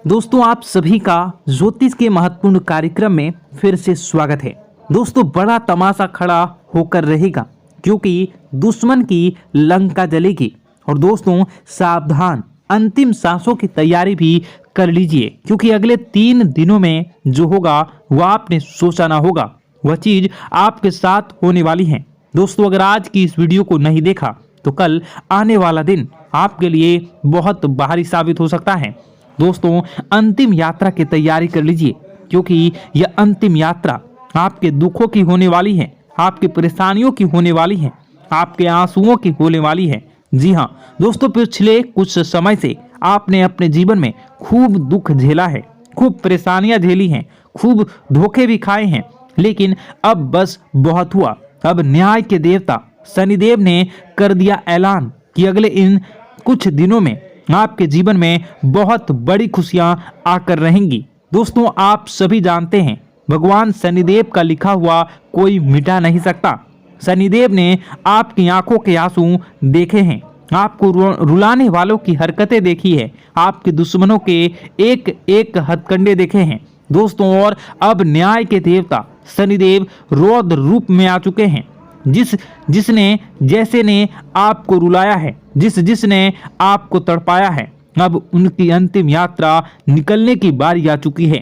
दोस्तों आप सभी का ज्योतिष के महत्वपूर्ण कार्यक्रम में फिर से स्वागत है। दोस्तों बड़ा तमाशा खड़ा होकर रहेगा क्योंकि दुश्मन की लंका जलेगी। और दोस्तों सावधान, अंतिम सांसों की तैयारी भी कर लीजिए क्योंकि अगले 3 दिनों में जो होगा वह आपने सोचा ना होगा, वह चीज आपके साथ होने वाली है। दोस्तों अगर आज की इस वीडियो को नहीं देखा तो कल आने वाला दिन आपके लिए बहुत भारी साबित हो सकता है। दोस्तों अंतिम यात्रा की तैयारी कर लीजिए क्योंकि यह अंतिम यात्रा आपके दुखों की होने वाली है, आपकी परेशानियों की होने वाली है, आपके आंसुओं की होने वाली है। जी हाँ दोस्तों, पिछले कुछ समय से आपने अपने जीवन में खूब दुख झेला है, खूब परेशानियां झेली हैं, खूब धोखे भी खाए हैं, लेकिन अब बस बहुत हुआ। अब न्याय के देवता शनिदेव ने कर दिया ऐलान कि अगले इन कुछ दिनों में आपके जीवन में बहुत बड़ी खुशियां आकर रहेंगी। दोस्तों आप सभी जानते हैं भगवान शनिदेव का लिखा हुआ कोई मिटा नहीं सकता। शनिदेव ने आपकी आंखों के आंसू देखे हैं, आपको रुलाने वालों की हरकतें देखी है, आपके दुश्मनों के एक एक हथकंडे देखे हैं। दोस्तों और अब न्याय के देवता शनिदेव रौद्र रूप में आ चुके हैं। जिसने जैसे ने आपको रुलाया है, जिसने आपको तड़पाया है, अब उनकी अंतिम यात्रा निकलने की बारी आ चुकी है।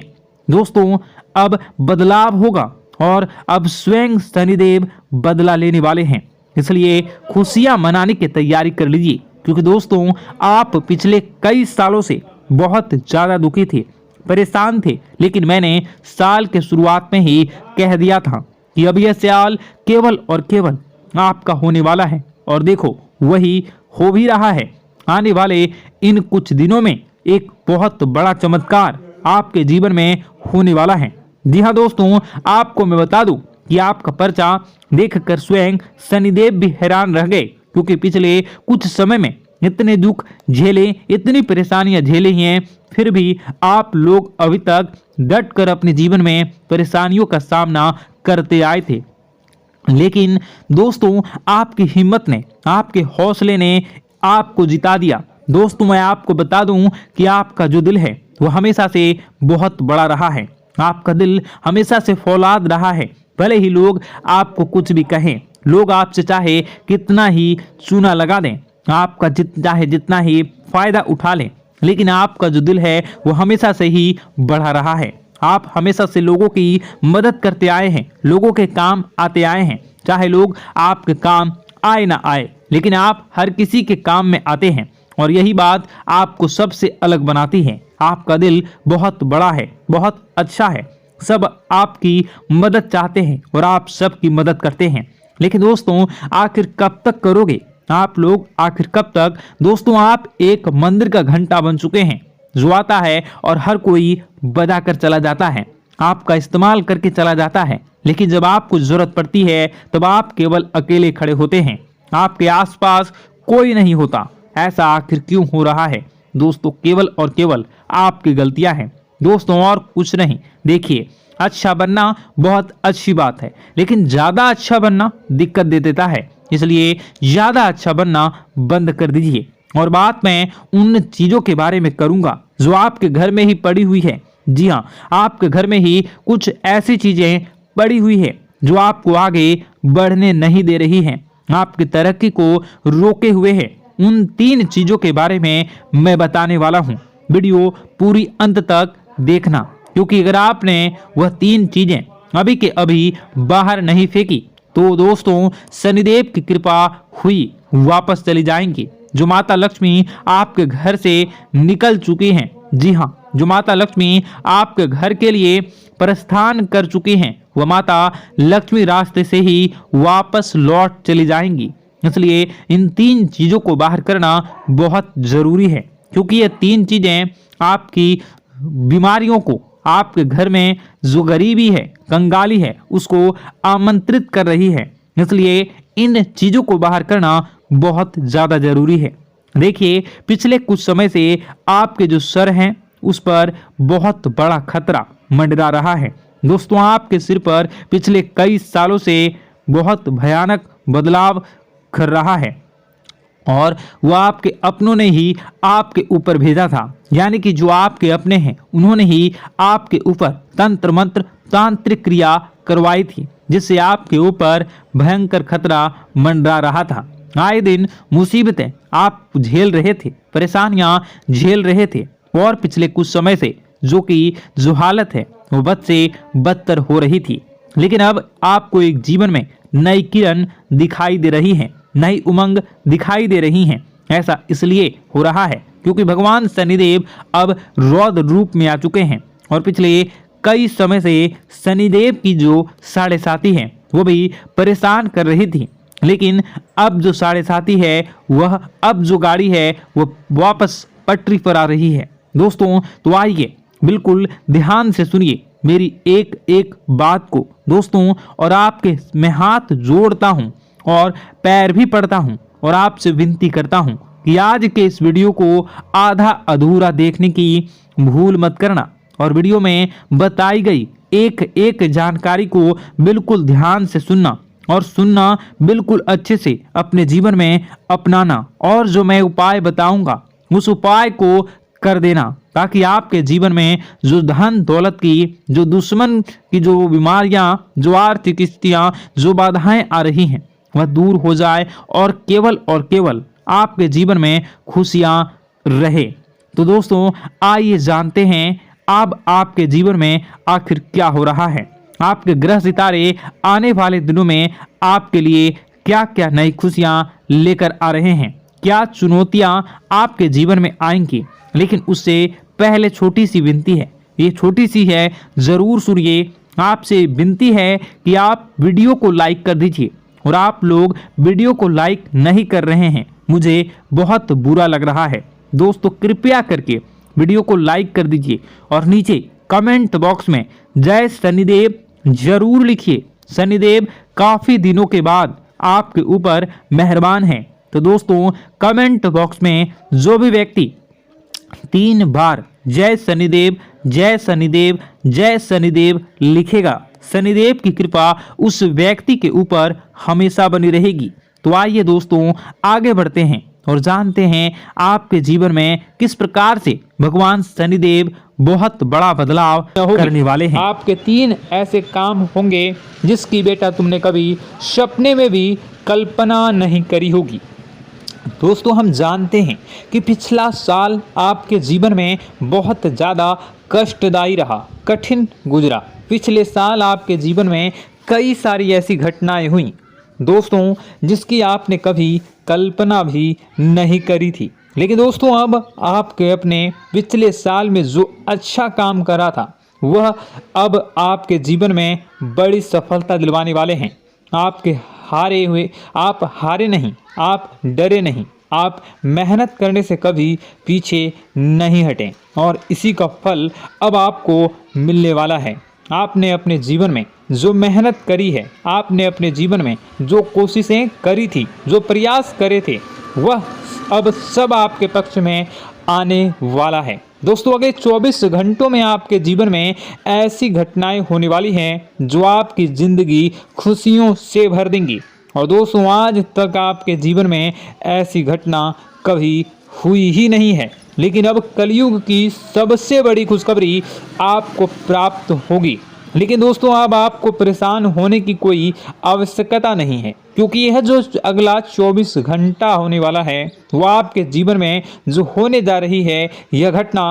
दोस्तों अब बदलाव होगा और अब स्वयं शनिदेव बदला लेने वाले हैं, इसलिए खुशियां मनाने की तैयारी कर लीजिए क्योंकि दोस्तों आप पिछले कई सालों से बहुत ज्यादा दुखी थे, परेशान थे, लेकिन मैंने साल के शुरुआत में ही कह दिया था कि अब यह साल केवल और केवल आपका होने वाला है और देखो वही हो भी रहा है। आने वाले इन कुछ दिनों में एक बहुत बड़ा चमत्कार आपके जीवन में होने वाला है। जी हाँ दोस्तों, आपको मैं बता दूं कि आपका पर्चा देखकर स्वयं शनिदेव भी हैरान रह गए क्योंकि पिछले कुछ समय में इतने दुख झेले, इतनी परेशानियां झेली हैं, फिर भी आप लोग अभी तक डट कर अपने जीवन में परेशानियों का सामना करते आए थे। लेकिन दोस्तों आपकी हिम्मत ने, आपके हौसले ने आपको जिता दिया। दोस्तों मैं आपको बता दूं कि आपका जो दिल है वो हमेशा से बहुत बड़ा रहा है, आपका दिल हमेशा से फौलाद रहा है। भले ही लोग आपको कुछ भी कहें, लोग आपसे चाहे कितना ही चूना लगा दें, आपका चाहे जितना ही फायदा उठा लें, लेकिन आपका जो दिल है वो हमेशा से ही बढ़ा रहा है। आप हमेशा से लोगों की मदद करते आए हैं, लोगों के काम आते आए हैं, चाहे लोग आपके काम आए ना आए, लेकिन आप हर किसी के काम में आते हैं और यही बात आपको सबसे अलग बनाती है। आपका दिल बहुत बड़ा है, बहुत अच्छा है, सब आपकी मदद चाहते हैं और आप सबकी मदद करते हैं। लेकिन दोस्तों आखिर कब तक करोगे आप लोग, आखिर कब तक? दोस्तों आप एक मंदिर का घंटा बन चुके हैं जो आता है और हर कोई बजा कर चला जाता है, आपका इस्तेमाल करके चला जाता है, लेकिन जब आपको जरूरत पड़ती है तब आप केवल अकेले खड़े होते हैं, आपके आसपास कोई नहीं होता। ऐसा आखिर क्यों हो रहा है? दोस्तों केवल और केवल आपकी गलतियां हैं दोस्तों, और कुछ नहीं। देखिए अच्छा बनना बहुत अच्छी बात है, लेकिन ज्यादा अच्छा बनना दिक्कत दे देता है, इसलिए ज्यादा अच्छा बनना बंद कर दीजिए। और बात मैं उन चीजों के बारे में करूंगा जो आपके घर में ही पड़ी हुई है। जी हाँ, आपके घर में ही कुछ ऐसी चीजें पड़ी हुई है जो आपको आगे बढ़ने नहीं दे रही हैं, आपकी तरक्की को रोके हुए है। उन 3 चीजों के बारे में मैं बताने वाला हूँ, वीडियो पूरी अंत तक देखना क्योंकि अगर आपने वह 3 चीजें अभी के अभी बाहर नहीं फेंकी तो दोस्तों शनिदेव की कृपा हुई वापस चली जाएंगी। जो माता लक्ष्मी आपके घर से निकल चुकी हैं, जी हाँ, जो माता लक्ष्मी आपके घर के लिए प्रस्थान कर चुकी हैं, वह माता लक्ष्मी रास्ते से ही वापस लौट चली जाएंगी। इसलिए इन 3 चीजों को बाहर करना बहुत जरूरी है क्योंकि ये 3 चीजें आपकी बीमारियों को, आपके घर में जो गरीबी है, कंगाली है, उसको आमंत्रित कर रही है। इसलिए इन चीजों को बाहर करना बहुत ज्यादा जरूरी है। देखिए पिछले कुछ समय से आपके जो सर हैं उस पर बहुत बड़ा खतरा मंडरा रहा है। दोस्तों आपके सिर पर पिछले कई सालों से बहुत भयानक बदलाव कर रहा है। और वो आपके अपनों ने ही आपके ऊपर भेजा था, यानी कि जो आपके अपने हैं उन्होंने ही आपके ऊपर तंत्र मंत्र तांत्रिक क्रिया करवाई थी, जिससे आपके ऊपर भयंकर खतरा मंडरा रहा था। आए दिन मुसीबतें आप झेल रहे थे, परेशानियां झेल रहे थे, और पिछले कुछ समय से जो हालत है वो बद से बदतर हो रही थी। लेकिन अब आपको एक जीवन में नई किरण दिखाई दे रही है, नई उमंग दिखाई दे रही हैं। ऐसा इसलिए हो रहा है क्योंकि भगवान शनिदेव अब रौद्र रूप में आ चुके हैं, और पिछले कई समय से शनिदेव की जो साढ़े साथी है वो भी परेशान कर रही थी। लेकिन अब जो साढ़े साथी है वह, अब जो गाड़ी है वो वापस पटरी पर आ रही है। दोस्तों तो आइए बिल्कुल ध्यान से सुनिए मेरी एक एक बात को दोस्तों, और आपके मैं हाथ जोड़ता हूं और पैर भी पड़ता हूं और आपसे विनती करता हूं कि आज के इस वीडियो को आधा अधूरा देखने की भूल मत करना, और वीडियो में बताई गई एक एक जानकारी को बिल्कुल ध्यान से सुनना, और सुनना बिल्कुल अच्छे से अपने जीवन में अपनाना, और जो मैं उपाय बताऊंगा उस उपाय को कर देना, ताकि आपके जीवन में जो धन दौलत की, जो दुश्मन की जो बीमारियां, जो आर्थिक स्थितियां, जो बाधाएं आ रही हैं वह दूर हो जाए, और केवल आपके जीवन में खुशियां रहे। तो दोस्तों आइए जानते हैं अब आपके जीवन में आखिर क्या हो रहा है। आपके ग्रह सितारे आने वाले दिनों में आपके लिए क्या क्या नई खुशियां लेकर आ रहे हैं, क्या चुनौतियां आपके जीवन में आएंगी। लेकिन उससे पहले छोटी सी विनती है, ये छोटी सी है, जरूर सुनिए। आपसे विनती है कि आप वीडियो को लाइक कर दीजिए, और आप लोग वीडियो को लाइक नहीं कर रहे हैं, मुझे बहुत बुरा लग रहा है। दोस्तों कृपया करके वीडियो को लाइक कर दीजिए, और नीचे कमेंट बॉक्स में जय शनिदेव जरूर लिखिए। शनिदेव काफी दिनों के बाद आपके ऊपर मेहरबान हैं। तो दोस्तों कमेंट बॉक्स में जो भी व्यक्ति 3 बार जय शनिदेव जय शनिदेव जय शनिदेव लिखेगा, शनिदेव की कृपा उस व्यक्ति के ऊपर हमेशा बनी रहेगी। तो आइए दोस्तों आगे बढ़ते हैं और जानते हैं आपके जीवन में किस प्रकार से भगवान शनिदेव बहुत बड़ा बदलाव करने वाले हैं। आपके 3 ऐसे काम होंगे जिसकी बेटा तुमने कभी सपने में भी कल्पना नहीं करी होगी। दोस्तों हम जानते हैं कि पिछला साल आपके जीवन में बहुत ज़्यादा कष्टदायी रहा, कठिन गुजरा। पिछले साल आपके जीवन में कई सारी ऐसी घटनाएं हुई दोस्तों जिसकी आपने कभी कल्पना भी नहीं करी थी। लेकिन दोस्तों अब आपके अपने पिछले साल में जो अच्छा काम करा था वह अब आपके जीवन में बड़ी सफलता दिलवाने वाले हैं। आप हारे नहीं, आप डरे नहीं, आप मेहनत करने से कभी पीछे नहीं हटें, और इसी का फल अब आपको मिलने वाला है। आपने अपने जीवन में जो मेहनत करी है, आपने अपने जीवन में जो कोशिशें करी थी, जो प्रयास करे थे, वह अब सब आपके पक्ष में आने वाला है। दोस्तों अगले 24 घंटों में आपके जीवन में ऐसी घटनाएं होने वाली हैं जो आपकी ज़िंदगी खुशियों से भर देंगी। और दोस्तों आज तक आपके जीवन में ऐसी घटना कभी हुई ही नहीं है, लेकिन अब कलयुग की सबसे बड़ी खुशखबरी आपको प्राप्त होगी। लेकिन दोस्तों अब आपको परेशान होने की कोई आवश्यकता नहीं है, क्योंकि यह जो अगला 24 घंटा होने वाला है वो आपके जीवन में जो होने जा रही है यह घटना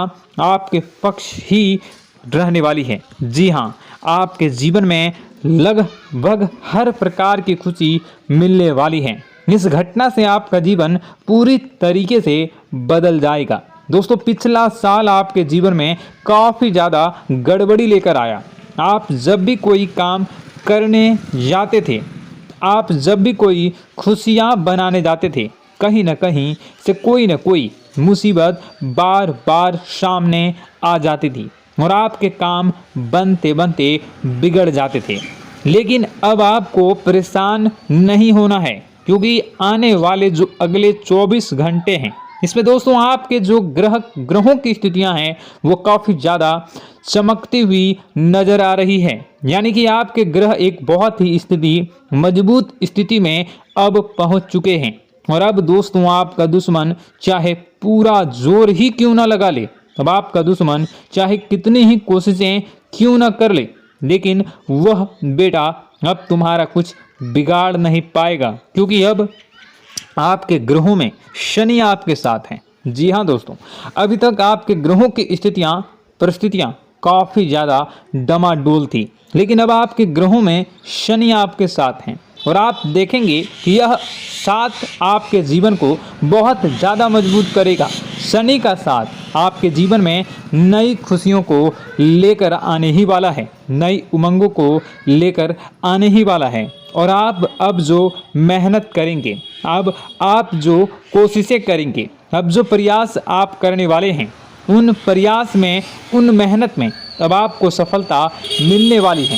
आपके पक्ष ही रहने वाली है। जी हाँ, आपके जीवन में लगभग हर प्रकार की खुशी मिलने वाली है। इस घटना से आपका जीवन पूरी तरीके से बदल जाएगा। दोस्तों पिछला साल आपके जीवन में काफ़ी ज़्यादा गड़बड़ी लेकर आया। आप जब भी कोई काम करने जाते थे, आप जब भी कोई खुशियाँ बनाने जाते थे, कहीं ना कहीं से कोई ना कोई मुसीबत बार बार सामने आ जाती थी और आपके काम बनते बनते बिगड़ जाते थे। लेकिन अब आपको परेशान नहीं होना है, क्योंकि आने वाले जो अगले 24 घंटे हैं इसमें दोस्तों आपके जो ग्रहों की स्थितियां हैं वो काफ़ी ज़्यादा चमकती हुई नज़र आ रही है। यानी कि आपके ग्रह एक बहुत ही मजबूत स्थिति में अब पहुंच चुके हैं और अब दोस्तों आपका दुश्मन चाहे पूरा जोर ही क्यों ना लगा ले, अब आपका दुश्मन चाहे कितनी ही कोशिशें क्यों ना कर ले, लेकिन वह बेटा अब तुम्हारा कुछ बिगाड़ नहीं पाएगा, क्योंकि अब आपके ग्रहों में शनि आपके साथ हैं। जी हाँ दोस्तों, अभी तक आपके ग्रहों की परिस्थितियां काफ़ी ज़्यादा डमाडोल थी, लेकिन अब आपके ग्रहों में शनि आपके साथ हैं और आप देखेंगे कि यह साथ आपके जीवन को बहुत ज़्यादा मजबूत करेगा। शनि का साथ आपके जीवन में नई खुशियों को लेकर आने ही वाला है, नई उमंगों को लेकर आने ही वाला है। और आप अब जो मेहनत करेंगे, अब आप जो कोशिशें करेंगे, अब जो प्रयास आप करने वाले हैं, उन प्रयास में, उन मेहनत में अब आपको सफलता मिलने वाली है।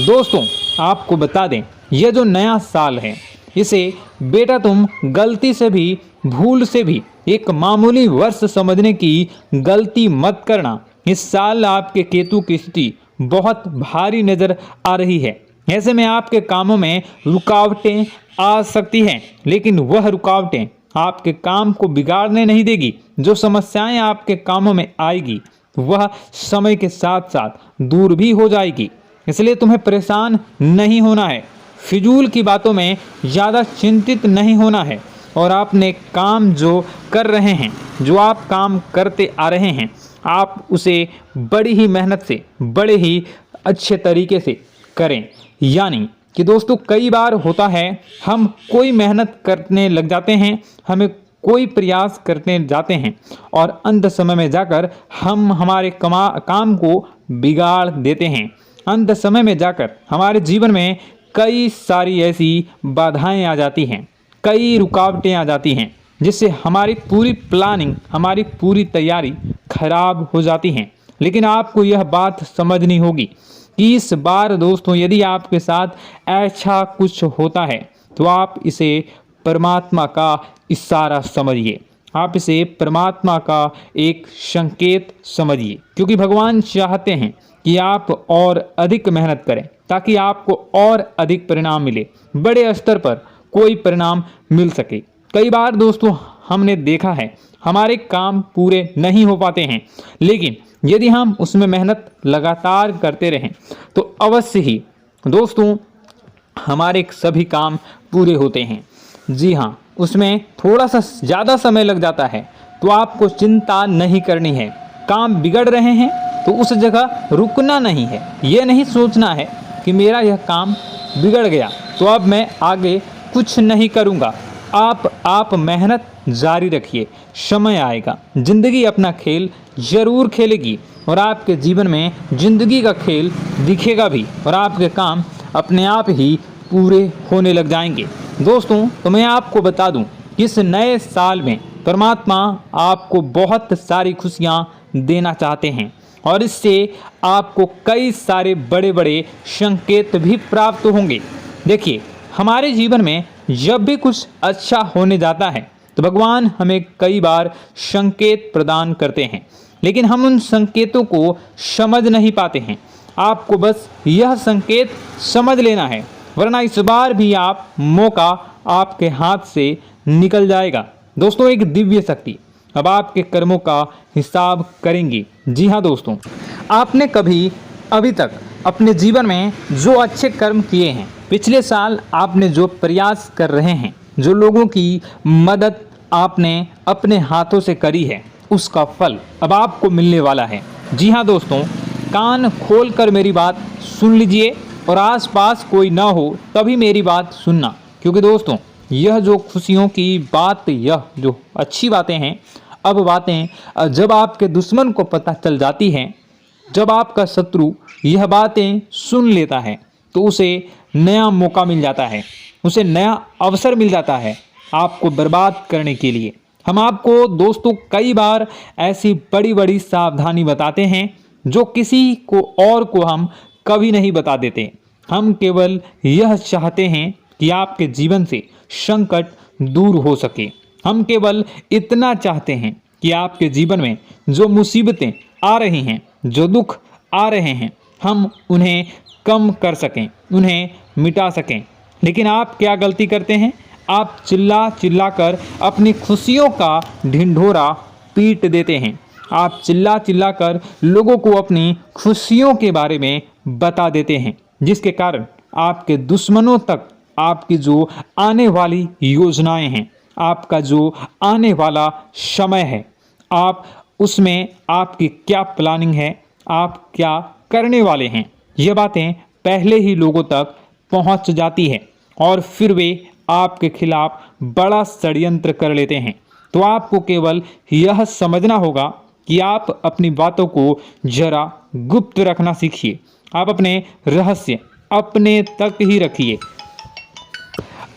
दोस्तों आपको बता दें, यह जो नया साल है, इसे बेटा तुम गलती से भी, भूल से भी एक मामूली वर्ष समझने की गलती मत करना। इस साल आपके केतु की स्थिति बहुत भारी नजर आ रही है। ऐसे में आपके कामों में रुकावटें आ सकती हैं, लेकिन वह रुकावटें आपके काम को बिगाड़ने नहीं देगी। जो समस्याएं आपके कामों में आएगी वह समय के साथ साथ दूर भी हो जाएगी, इसलिए तुम्हें परेशान नहीं होना है, फिजूल की बातों में ज़्यादा चिंतित नहीं होना है। और आपने काम जो कर रहे हैं, जो आप काम करते आ रहे हैं, आप उसे बड़ी ही मेहनत से, बड़े ही अच्छे तरीके से करें। यानी कि दोस्तों कई बार होता है, हम कोई मेहनत करने लग जाते हैं, हमें कोई प्रयास करने जाते हैं और अंत समय में जाकर हम हमारे काम को बिगाड़ देते हैं। अंत समय में जाकर हमारे जीवन में कई सारी ऐसी बाधाएं आ जाती हैं, कई रुकावटें आ जाती हैं, जिससे हमारी पूरी प्लानिंग, हमारी पूरी तैयारी खराब हो जाती हैं। लेकिन आपको यह बात समझनी होगी कि इस बार दोस्तों यदि आपके साथ ऐसा कुछ होता है तो आप इसे परमात्मा का इशारा समझिए, आप इसे परमात्मा का एक संकेत समझिए, क्योंकि भगवान चाहते हैं कि आप और अधिक मेहनत करें ताकि आपको और अधिक परिणाम मिले, बड़े स्तर पर कोई परिणाम मिल सके। कई बार दोस्तों हमने देखा है हमारे काम पूरे नहीं हो पाते हैं, लेकिन यदि हम उसमें मेहनत लगातार करते रहें तो अवश्य ही दोस्तों हमारे सभी काम पूरे होते हैं। जी हाँ, उसमें थोड़ा सा ज़्यादा समय लग जाता है तो आपको चिंता नहीं करनी है। काम बिगड़ रहे हैं तो उस जगह रुकना नहीं है, ये नहीं सोचना है कि मेरा यह काम बिगड़ गया तो अब मैं आगे कुछ नहीं करूँगा। आप मेहनत जारी रखिए, समय आएगा, ज़िंदगी अपना खेल ज़रूर खेलेगी और आपके जीवन में ज़िंदगी का खेल दिखेगा भी और आपके काम अपने आप ही पूरे होने लग जाएंगे। दोस्तों तो मैं आपको बता दूं कि इस नए साल में परमात्मा आपको बहुत सारी खुशियां देना चाहते हैं और इससे आपको कई सारे बड़े बड़े संकेत भी प्राप्त होंगे। देखिए, हमारे जीवन में जब भी कुछ अच्छा होने जाता है तो भगवान हमें कई बार संकेत प्रदान करते हैं, लेकिन हम उन संकेतों को समझ नहीं पाते हैं। आपको बस यह संकेत समझ लेना है, वरना इस बार भी आप मौका आपके हाथ से निकल जाएगा। दोस्तों एक दिव्य शक्ति अब आपके कर्मों का हिसाब करेंगी। जी हाँ दोस्तों, आपने कभी अभी तक अपने जीवन में जो अच्छे कर्म किए हैं, पिछले साल आपने जो प्रयास कर रहे हैं, जो लोगों की मदद आपने अपने हाथों से करी है, उसका फल अब आपको मिलने वाला है। जी हाँ दोस्तों, कान खोलकर मेरी बात सुन लीजिए और आसपास कोई ना हो तभी मेरी बात सुनना, क्योंकि दोस्तों यह जो खुशियों की बात, यह जो अच्छी बातें हैं, अब बातें जब आपके दुश्मन को पता चल जाती हैं, जब आपका शत्रु यह बातें सुन लेता है तो उसे नया मौका मिल जाता है, उसे नया अवसर मिल जाता है आपको बर्बाद करने के लिए। हम आपको दोस्तों कई बार ऐसी बड़ी बड़ी सावधानी बताते हैं जो किसी को और को हम कभी नहीं बता देते। हम केवल यह चाहते हैं कि आपके जीवन से संकट दूर हो सके। हम केवल इतना चाहते हैं कि आपके जीवन में जो मुसीबतें आ रही हैं, जो दुख आ रहे हैं, हम उन्हें कम कर सकें, उन्हें मिटा सकें। लेकिन आप क्या गलती करते हैं? आप चिल्ला चिल्ला कर अपनी खुशियों का ढिंढोरा पीट देते हैं। आप चिल्ला चिल्ला कर लोगों को अपनी खुशियों के बारे में बता देते हैं, जिसके कारण आपके दुश्मनों तक आपकी जो आने वाली योजनाएं हैं, आपका जो आने वाला समय है, आप उसमें आपकी क्या प्लानिंग है, आप क्या करने वाले हैं, ये बातें पहले ही लोगों तक पहुंच जाती है और फिर वे आपके खिलाफ बड़ा षड्यंत्र कर लेते हैं। तो आपको केवल यह समझना होगा कि आप अपनी बातों को जरा गुप्त रखना सीखिए। आप अपने रहस्य अपने तक ही रखिए।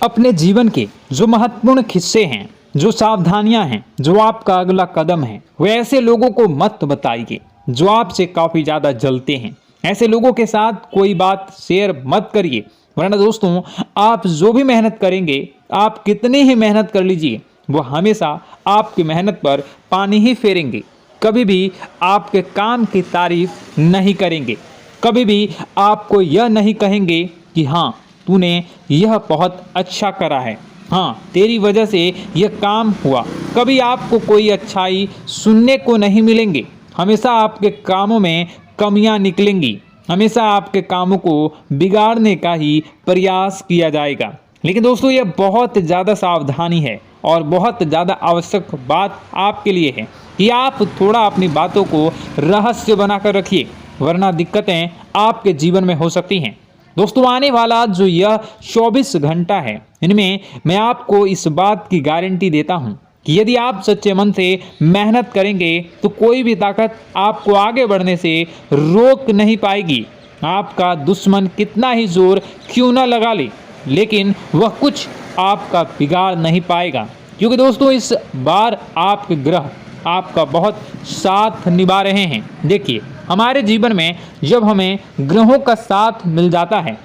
अपने जीवन के जो महत्वपूर्ण किस्से हैं, जो सावधानियां हैं, जो आपका अगला कदम है, वो ऐसे लोगों को मत बताइए जो आपसे काफ़ी ज़्यादा जलते हैं। ऐसे लोगों के साथ कोई बात शेयर मत करिए, वरना दोस्तों आप जो भी मेहनत करेंगे, आप कितनी ही मेहनत कर लीजिए, वो हमेशा आपकी मेहनत पर पानी ही फेरेंगे। कभी भी आपके काम की तारीफ नहीं करेंगे, कभी भी आपको यह नहीं कहेंगे कि हाँ तूने यह बहुत अच्छा करा है, हाँ तेरी वजह से यह काम हुआ। कभी आपको कोई अच्छाई सुनने को नहीं मिलेंगे। हमेशा आपके कामों में कमियां निकलेंगी, हमेशा आपके कामों को बिगाड़ने का ही प्रयास किया जाएगा। लेकिन दोस्तों यह बहुत ज़्यादा सावधानी है और बहुत ज़्यादा आवश्यक बात आपके लिए है कि आप थोड़ा अपनी बातों को रहस्य बनाकर रखिए, वरना दिक्कतें आपके जीवन में हो सकती हैं। दोस्तों आने वाला जो यह 24 घंटा है, इनमें मैं आपको इस बात की गारंटी देता हूँ कि यदि आप सच्चे मन से मेहनत करेंगे तो कोई भी ताकत आपको आगे बढ़ने से रोक नहीं पाएगी। आपका दुश्मन कितना ही जोर क्यों न लगा ले, लेकिन वह कुछ आपका बिगाड़ नहीं पाएगा, क्योंकि दोस्तों इस बार आपके ग्रह आपका बहुत साथ निभा रहे हैं। देखिए हमारे जीवन में जब हमें ग्रहों का साथ मिल जाता है,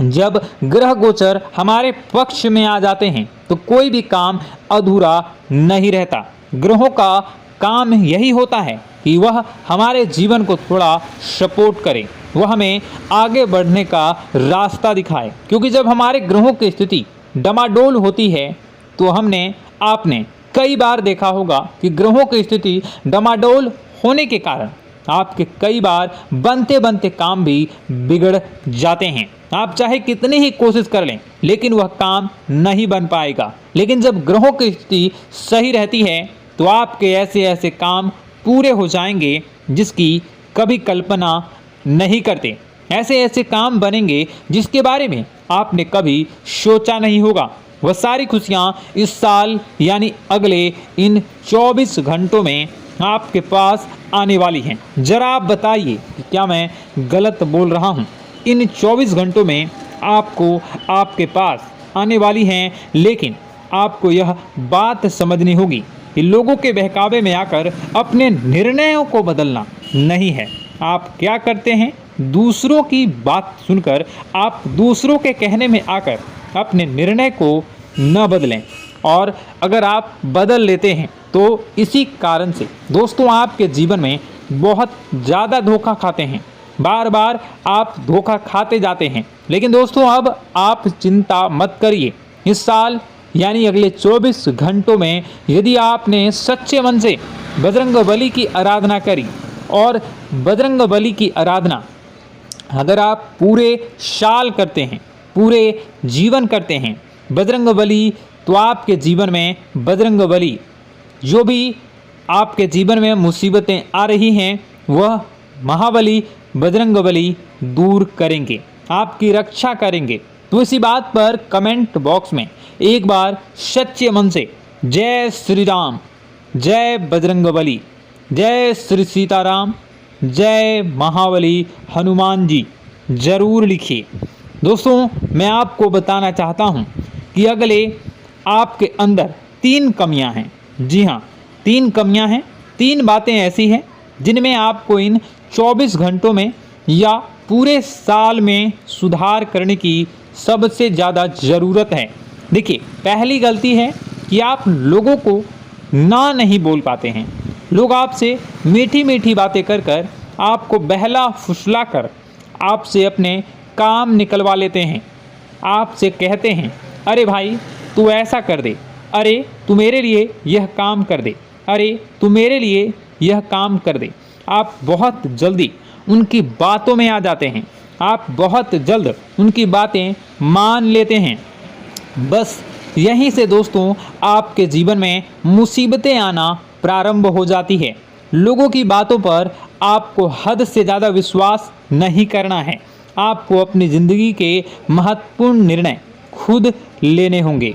जब ग्रह गोचर हमारे पक्ष में आ जाते हैं, तो कोई भी काम अधूरा नहीं रहता। ग्रहों का काम यही होता है कि वह हमारे जीवन को थोड़ा सपोर्ट करे, वह हमें आगे बढ़ने का रास्ता दिखाए। क्योंकि जब हमारे ग्रहों की स्थिति डमाडोल होती है तो आपने कई बार देखा होगा कि ग्रहों की स्थिति डमाडोल होने के कारण आपके कई बार बनते बनते काम भी बिगड़ जाते हैं। आप चाहे कितनी ही कोशिश कर लें, लेकिन वह काम नहीं बन पाएगा। लेकिन जब ग्रहों की स्थिति सही रहती है तो आपके ऐसे ऐसे काम पूरे हो जाएंगे जिसकी कभी कल्पना नहीं करते। ऐसे ऐसे काम बनेंगे जिसके बारे में आपने कभी सोचा नहीं होगा। वह सारी खुशियाँ इस साल यानी अगले इन 24 घंटों में आपके पास आने वाली हैं। जरा आप बताइए कि क्या मैं गलत बोल रहा हूँ? इन 24 घंटों में आपको आपके पास आने वाली हैं, लेकिन आपको यह बात समझनी होगी कि लोगों के बहकावे में आकर अपने निर्णयों को बदलना नहीं है। आप क्या करते हैं? दूसरों की बात सुनकर आप दूसरों के कहने में आकर अपने निर्णय को न बदलें, और अगर आप बदल लेते हैं तो इसी कारण से दोस्तों आपके जीवन में बहुत ज़्यादा धोखा खाते हैं। बार बार आप धोखा खाते जाते हैं। लेकिन दोस्तों अब आप चिंता मत करिए। इस साल यानी अगले 24 घंटों में यदि आपने सच्चे मन से बजरंगबली की आराधना करी, और बजरंगबली की आराधना अगर आप पूरे साल करते हैं, पूरे जीवन करते हैं बजरंगबली, तो आपके जीवन में बजरंगबली जो भी आपके जीवन में मुसीबतें आ रही हैं वह महाबली बजरंगबली दूर करेंगे, आपकी रक्षा करेंगे। तो इसी बात पर कमेंट बॉक्स में एक बार सच्चे मन से जय श्री राम, जय बजरंगबली, जय श्री सीताराम, जय महाबली हनुमान जी जरूर लिखिए। दोस्तों मैं आपको बताना चाहता हूं कि अगले आपके अंदर 3 कमियां हैं। जी हाँ, 3 कमियां हैं, 3 बातें ऐसी हैं जिनमें आपको इन 24 घंटों में या पूरे साल में सुधार करने की सबसे ज़्यादा ज़रूरत है। देखिए पहली गलती है कि आप लोगों को ना नहीं बोल पाते हैं। लोग आपसे मीठी मीठी बातें कर कर आपको बहला फुसला कर आपसे अपने काम निकलवा लेते हैं। आपसे कहते हैं अरे भाई तू ऐसा कर दे, अरे तू मेरे लिए यह काम कर दे, अरे तू मेरे लिए यह काम कर दे। आप बहुत जल्दी उनकी बातों में आ जाते हैं, आप बहुत जल्द उनकी बातें मान लेते हैं। बस यहीं से दोस्तों आपके जीवन में मुसीबतें आना प्रारंभ हो जाती है। लोगों की बातों पर आपको हद से ज़्यादा विश्वास नहीं करना है। आपको अपनी ज़िंदगी के महत्वपूर्ण निर्णय खुद लेने होंगे।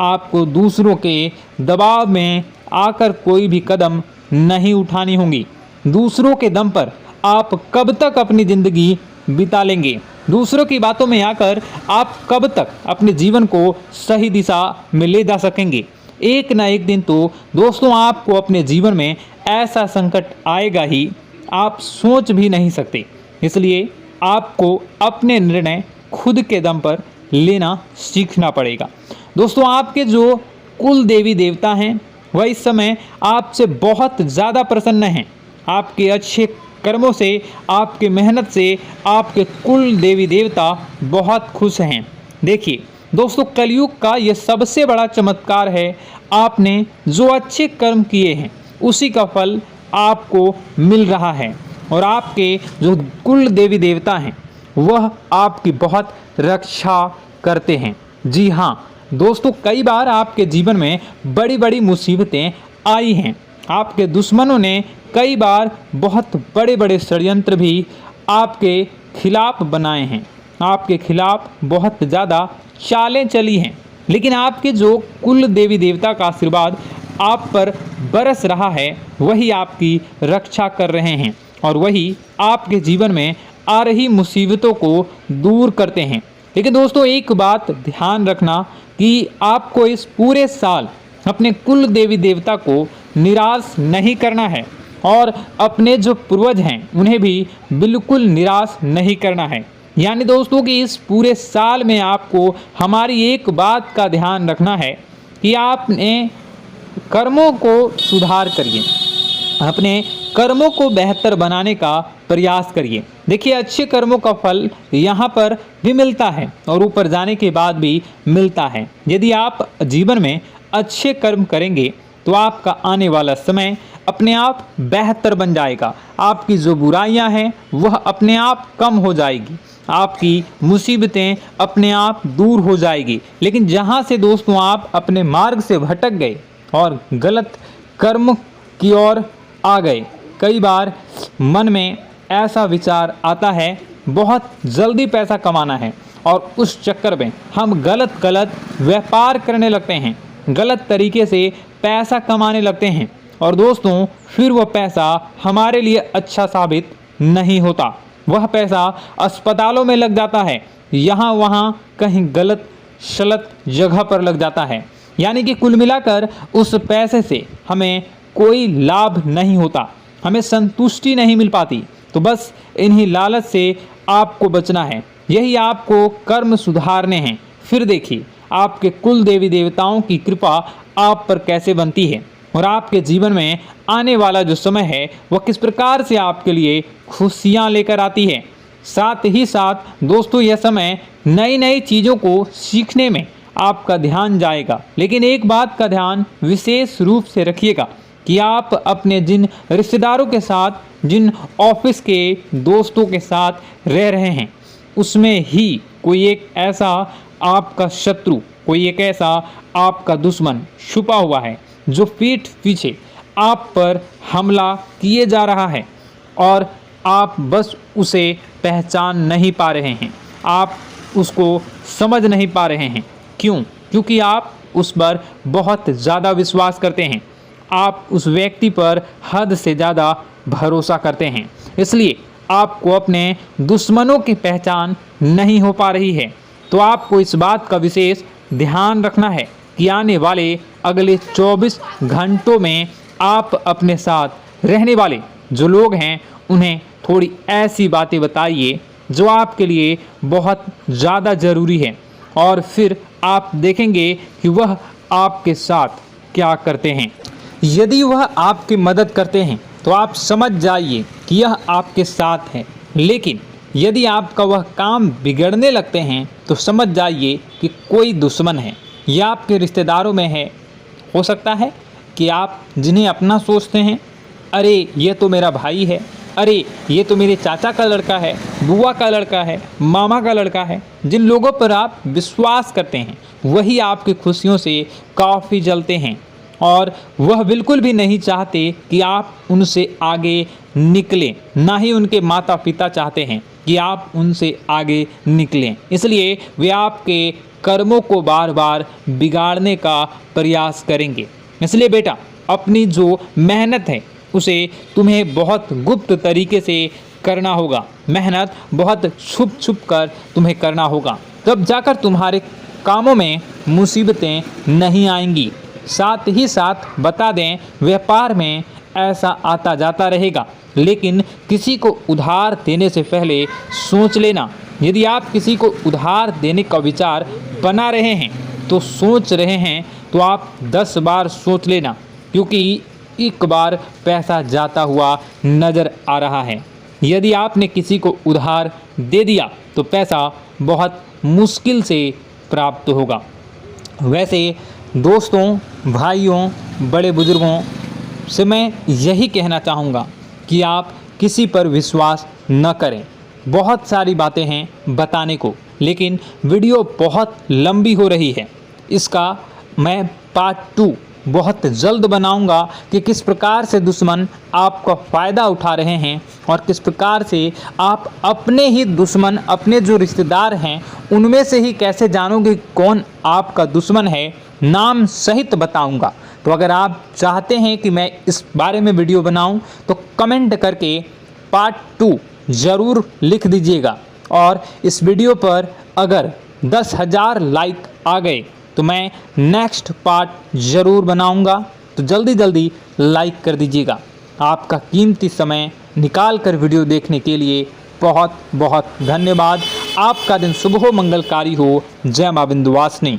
आपको दूसरों के दबाव में आकर कोई भी कदम नहीं उठानी होंगी। दूसरों के दम पर आप कब तक अपनी ज़िंदगी बिता लेंगे? दूसरों की बातों में आकर आप कब तक अपने जीवन को सही दिशा में ले जा सकेंगे? एक ना एक दिन तो दोस्तों आपको अपने जीवन में ऐसा संकट आएगा ही, आप सोच भी नहीं सकते। इसलिए आपको अपने निर्णय खुद के दम पर लेना सीखना पड़ेगा। दोस्तों आपके जो कुल देवी देवता हैं वह इस समय आपसे बहुत ज़्यादा प्रसन्न हैं। आपके अच्छे कर्मों से, आपके मेहनत से आपके कुल देवी देवता बहुत खुश हैं। देखिए दोस्तों कलयुग का यह सबसे बड़ा चमत्कार है, आपने जो अच्छे कर्म किए हैं उसी का फल आपको मिल रहा है और आपके जो कुल देवी देवता हैं वह आपकी बहुत रक्षा करते हैं। जी हाँ दोस्तों, कई बार आपके जीवन में बड़ी बड़ी मुसीबतें आई हैं। आपके दुश्मनों ने कई बार बहुत बड़े बड़े षड्यंत्र भी आपके खिलाफ बनाए हैं, आपके खिलाफ बहुत ज़्यादा चालें चली हैं, लेकिन आपके जो कुल देवी देवता का आशीर्वाद आप पर बरस रहा है वही आपकी रक्षा कर रहे हैं और वही आपके जीवन में आ रही मुसीबतों को दूर करते हैं। लेकिन दोस्तों एक बात ध्यान रखना कि आपको इस पूरे साल अपने कुल देवी देवता को निराश नहीं करना है और अपने जो पूर्वज हैं उन्हें भी बिल्कुल निराश नहीं करना है। यानी दोस्तों कि इस पूरे साल में आपको हमारी एक बात का ध्यान रखना है कि आपने कर्मों को सुधार करिए, अपने कर्मों को बेहतर बनाने का प्रयास करिए। देखिए अच्छे कर्मों का फल यहाँ पर भी मिलता है और ऊपर जाने के बाद भी मिलता है। यदि आप जीवन में अच्छे कर्म करेंगे तो आपका आने वाला समय अपने आप बेहतर बन जाएगा। आपकी जो बुराइयां हैं वह अपने आप कम हो जाएगी, आपकी मुसीबतें अपने आप दूर हो जाएगी। लेकिन जहां से दोस्तों आप अपने मार्ग से भटक गए और गलत कर्म की ओर आ गए, कई बार मन में ऐसा विचार आता है बहुत जल्दी पैसा कमाना है और उस चक्कर में हम गलत व्यापार करने लगते हैं, गलत तरीके से पैसा कमाने लगते हैं और दोस्तों फिर वह पैसा हमारे लिए अच्छा साबित नहीं होता। वह पैसा अस्पतालों में लग जाता है, यहाँ वहाँ कहीं गलत सलत जगह पर लग जाता है। यानी कि कुल मिलाकर उस पैसे से हमें कोई लाभ नहीं होता, हमें संतुष्टि नहीं मिल पाती। तो बस इन्हीं लालच से आपको बचना है, यही आपको कर्म सुधारने हैं। फिर देखिए आपके कुल देवी देवताओं की कृपा आप पर कैसे बनती है और आपके जीवन में आने वाला जो समय है वह किस प्रकार से आपके लिए खुशियाँ लेकर आती है। साथ ही साथ दोस्तों यह समय नई नई चीज़ों को सीखने में आपका ध्यान जाएगा। लेकिन एक बात का ध्यान विशेष रूप से रखिएगा कि आप अपने जिन रिश्तेदारों के साथ, जिन ऑफिस के दोस्तों के साथ रह रहे हैं उसमें ही कोई एक ऐसा आपका शत्रु, कोई एक ऐसा आपका दुश्मन छुपा हुआ है जो पीठ पीछे आप पर हमला किए जा रहा है और आप बस उसे पहचान नहीं पा रहे हैं, आप उसको समझ नहीं पा रहे हैं। क्यों? क्योंकि आप उस पर बहुत ज़्यादा विश्वास करते हैं, आप उस व्यक्ति पर हद से ज़्यादा भरोसा करते हैं, इसलिए आपको अपने दुश्मनों की पहचान नहीं हो पा रही है। तो आपको इस बात का विशेष ध्यान रखना है कि आने वाले अगले 24 घंटों में आप अपने साथ रहने वाले जो लोग हैं उन्हें थोड़ी ऐसी बातें बताइए जो आपके लिए बहुत ज़्यादा ज़रूरी है और फिर आप देखेंगे कि वह आपके साथ क्या करते हैं। यदि वह आपकी मदद करते हैं तो आप समझ जाइए कि यह आपके साथ है, लेकिन यदि आपका वह काम बिगड़ने लगते हैं तो समझ जाइए कि कोई दुश्मन है। या आपके रिश्तेदारों में है। हो सकता है कि आप जिन्हें अपना सोचते हैं, अरे ये तो मेरा भाई है, अरे ये तो मेरे चाचा का लड़का है, बुआ का लड़का है, मामा का लड़का है, जिन लोगों पर आप विश्वास करते हैं वही आपकी खुशियों से काफ़ी जलते हैं और वह बिल्कुल भी नहीं चाहते कि आप उनसे आगे निकलें। ना ही उनके माता पिता चाहते हैं कि आप उनसे आगे निकलें, इसलिए वे आपके कर्मों को बार बार बिगाड़ने का प्रयास करेंगे। इसलिए बेटा, अपनी जो मेहनत है उसे तुम्हें बहुत गुप्त तरीके से करना होगा। मेहनत बहुत छुप छुप कर तुम्हें करना होगा, तब जाकर तुम्हारे कामों में मुसीबतें नहीं आएंगी। साथ ही साथ बता दें, व्यापार में ऐसा आता जाता रहेगा, लेकिन किसी को उधार देने से पहले सोच लेना। यदि आप किसी को उधार देने का विचार बना रहे हैं तो सोच रहे हैं तो आप 10 बार सोच लेना, क्योंकि एक बार पैसा जाता हुआ नज़र आ रहा है। यदि आपने किसी को उधार दे दिया तो पैसा बहुत मुश्किल से प्राप्त होगा। वैसे दोस्तों, भाइयों, बड़े बुजुर्गों से मैं यही कहना चाहूँगा कि आप किसी पर विश्वास न करें। बहुत सारी बातें हैं बताने को, लेकिन वीडियो बहुत लंबी हो रही है। इसका मैं पार्ट 2 बहुत जल्द बनाऊंगा कि किस प्रकार से दुश्मन आपका फ़ायदा उठा रहे हैं और किस प्रकार से आप अपने ही दुश्मन, अपने जो रिश्तेदार हैं उनमें से ही कैसे जानोगे कौन आपका दुश्मन है, नाम सहित बताऊंगा। तो अगर आप चाहते हैं कि मैं इस बारे में वीडियो बनाऊं तो कमेंट करके पार्ट 2 ज़रूर लिख दीजिएगा। और इस वीडियो पर अगर 10,000 लाइक आ गए तो मैं नेक्स्ट पार्ट ज़रूर बनाऊंगा। तो जल्दी जल्दी लाइक कर दीजिएगा। आपका कीमती समय निकाल कर वीडियो देखने के लिए बहुत बहुत धन्यवाद। आपका दिन शुभ हो, मंगलकारी हो। जय मां विंध्यवासिनी।